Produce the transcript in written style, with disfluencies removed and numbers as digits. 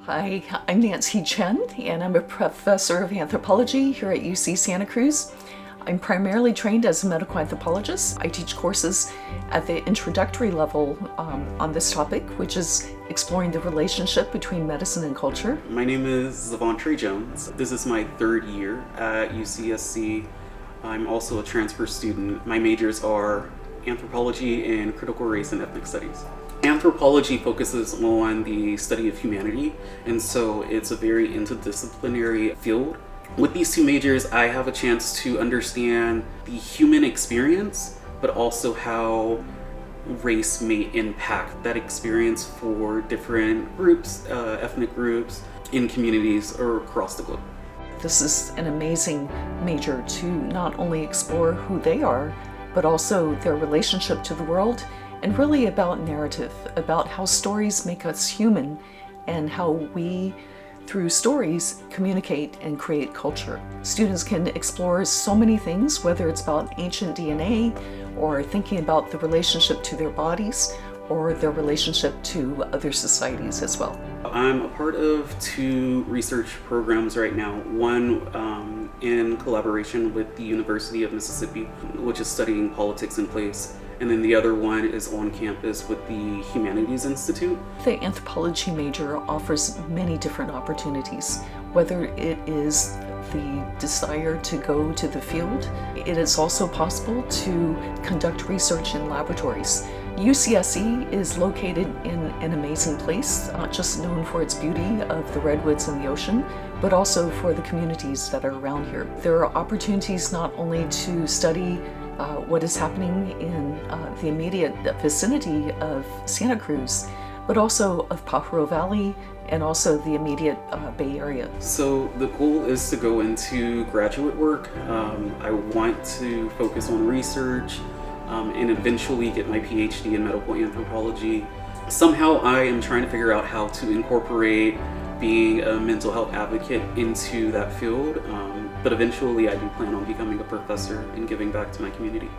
Hi, I'm Nancy Chen, and I'm a professor of anthropology here at UC Santa Cruz. I'm primarily trained as a medical anthropologist. I teach courses at the introductory level on this topic, which is exploring the relationship between medicine and culture. My name is Zevontre Jones. This is my third year at UCSC. I'm also a transfer student. My majors are anthropology and critical race and ethnic studies. Anthropology focuses on the study of humanity, and so it's a very interdisciplinary field. With these two majors, I have a chance to understand the human experience, but also how race may impact that experience for different groups, ethnic groups, in communities or across the globe. This is an amazing major to not only explore who they are, but also their relationship to the world, and really about narrative, about how stories make us human and how we, through stories, communicate and create culture. Students can explore so many things, whether it's about ancient DNA or thinking about the relationship to their bodies or their relationship to other societies as well. I'm a part of two research programs right now. One in collaboration with the University of Mississippi, which is studying politics in place. And then the other one is on campus with the Humanities Institute. The anthropology major offers many different opportunities, whether it is the desire to go to the field. It is also possible to conduct research in laboratories. UCSC is located in an amazing place, not just known for its beauty of the redwoods and the ocean, but also for the communities that are around here. There are opportunities not only to study what is happening in the immediate vicinity of Santa Cruz, but also of Pajaro Valley and also the immediate Bay Area. So the goal is to go into graduate work. I want to focus on research and eventually get my PhD in medical anthropology. Somehow I am trying to figure out how to incorporate being a mental health advocate into that field, but eventually I do plan on becoming a professor and giving back to my community.